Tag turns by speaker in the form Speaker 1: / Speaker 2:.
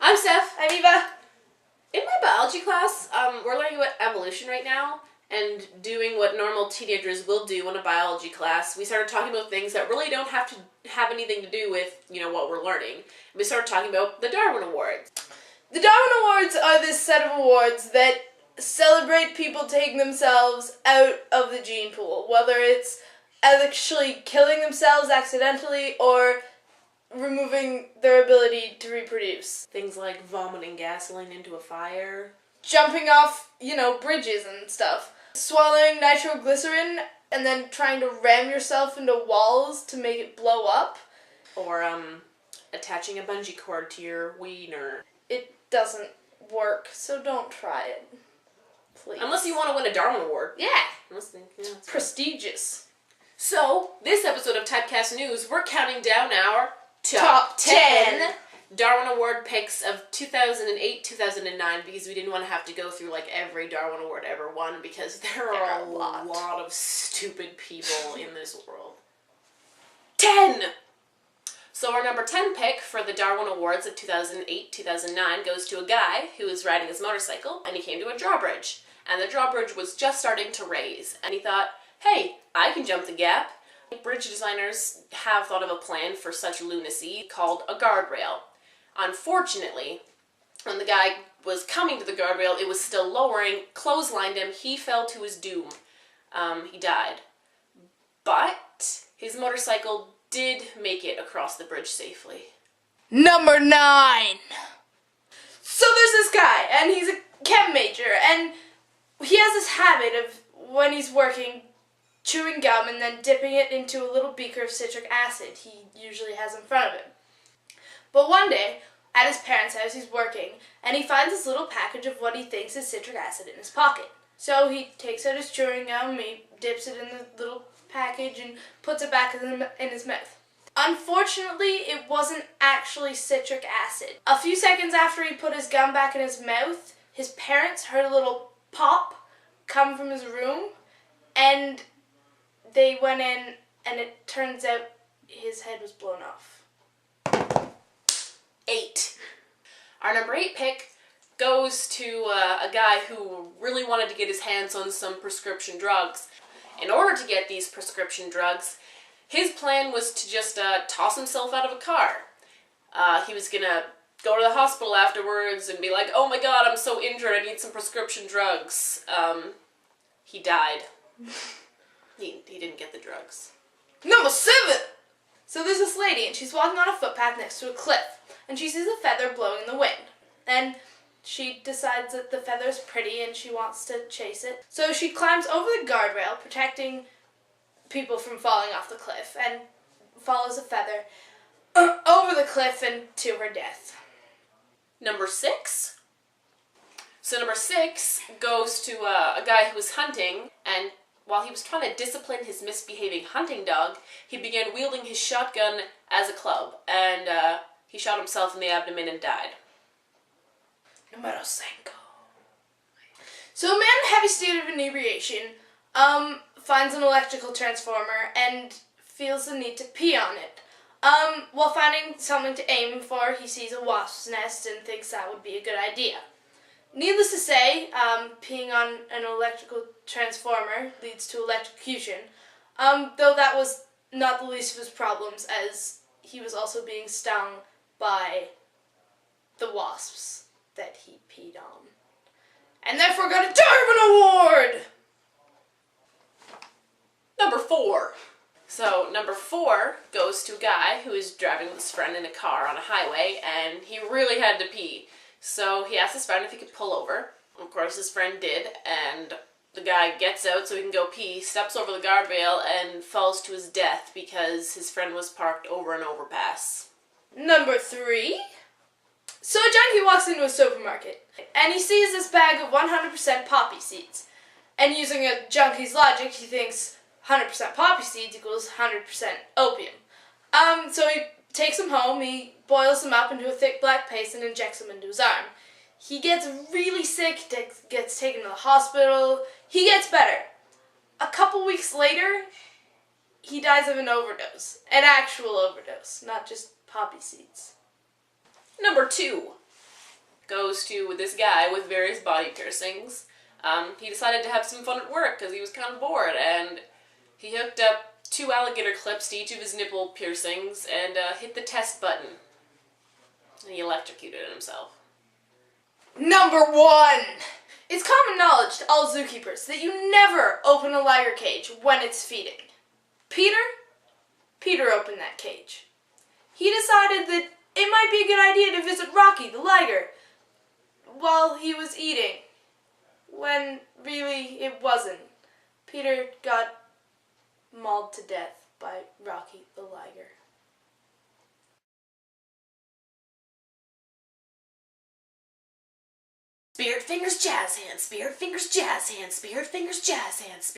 Speaker 1: I'm Steph.
Speaker 2: I'm Eva.
Speaker 1: In my biology class, we're learning about evolution right now and doing what normal teenagers will do in a biology class. We started talking about things that really don't have to have anything to do with, what we're learning. We started talking about the Darwin Awards.
Speaker 2: The Darwin Awards are this set of awards that celebrate people taking themselves out of the gene pool, whether it's actually killing themselves accidentally or removing their ability to reproduce.
Speaker 1: Things like vomiting gasoline into a fire.
Speaker 2: Jumping off, bridges and stuff. Swallowing nitroglycerin and then trying to ram yourself into walls to make it blow up.
Speaker 1: Or, attaching a bungee cord to your wiener.
Speaker 2: It doesn't work, so don't try it. Please.
Speaker 1: Unless you want to win a Darwin Award.
Speaker 2: Yeah.
Speaker 1: It's
Speaker 2: prestigious.
Speaker 1: So, this episode of Typecast News, we're counting down our
Speaker 2: Top 10
Speaker 1: Darwin Award picks of 2008, 2009, because we didn't want to have to go through every Darwin Award ever won, because there are a lot of stupid people in this world. 10! So our number 10 pick for the Darwin Awards of 2008, 2009 goes to a guy who was riding his motorcycle, and he came to a drawbridge. And the drawbridge was just starting to raise, and he thought, hey, I can jump the gap. Bridge designers have thought of a plan for such lunacy called a guardrail. Unfortunately, when the guy was coming to the guardrail, it was still lowering, clotheslined him, he fell to his doom. He died. But his motorcycle did make it across the bridge safely.
Speaker 2: Number 9! So there's this guy, and he's a chem major, and he has this habit of, when he's working, chewing gum and then dipping it into a little beaker of citric acid he usually has in front of him. But one day, at his parents' house, he's working, and he finds this little package of what he thinks is citric acid in his pocket. So he takes out his chewing gum, he dips it in the little package and puts it back in his mouth. Unfortunately, it wasn't actually citric acid. A few seconds after he put his gum back in his mouth, his parents heard a little pop come from his room, and they went in, and it turns out his head was blown off.
Speaker 1: 8. Our number 8 pick goes to a guy who really wanted to get his hands on some prescription drugs. In order to get these prescription drugs, his plan was to just toss himself out of a car. He was gonna go to the hospital afterwards and be like, oh my god, I'm so injured, I need some prescription drugs. He died. He didn't get the drugs.
Speaker 2: Number 7! So there's this lady, and she's walking on a footpath next to a cliff, and she sees a feather blowing in the wind. And she decides that the feather's pretty, and she wants to chase it. So she climbs over the guardrail, protecting people from falling off the cliff, and follows a feather over the cliff and to her death.
Speaker 1: Number 6? So number 6 goes to a guy who was hunting, and while he was trying to discipline his misbehaving hunting dog, he began wielding his shotgun as a club, and he shot himself in the abdomen and died.
Speaker 2: Numero 5. So a man in heavy state of inebriation finds an electrical transformer and feels the need to pee on it. While finding something to aim for, he sees a wasp's nest and thinks that would be a good idea. Needless to say, peeing on an electrical transformer leads to electrocution, though that was not the least of his problems, as he was also being stung by the wasps that he peed on. And therefore got a Darwin Award!
Speaker 1: Number 4. So number 4 goes to a guy who is driving with his friend in a car on a highway, and he really had to pee. So he asked his friend if he could pull over. Of course, his friend did, and the guy gets out so he can go pee, steps over the guardrail, and falls to his death because his friend was parked over an overpass.
Speaker 2: Number 3. So a junkie walks into a supermarket, and he sees this bag of 100% poppy seeds. And using a junkie's logic, he thinks 100% poppy seeds equals 100% opium. So he takes them home, he boils them up into a thick black paste and injects them into his arm. He gets really sick, gets taken to the hospital, he gets better. A couple weeks later, he dies of an overdose. An actual overdose, not just poppy seeds.
Speaker 1: Number 2. goes to this guy with various body piercings. He decided to have some fun at work because he was kind of bored, and he hooked up 2 alligator clips to each of his nipple piercings and hit the test button. And he electrocuted himself.
Speaker 2: Number 1! It's common knowledge to all zookeepers that you never open a liger cage when it's feeding. Peter opened that cage. He decided that it might be a good idea to visit Rocky the liger while he was eating, when really it wasn't. Peter got mauled to death by Rocky the liger.
Speaker 1: Spirit fingers, jazz hands, spirit fingers, jazz hands, spirit fingers, jazz hands.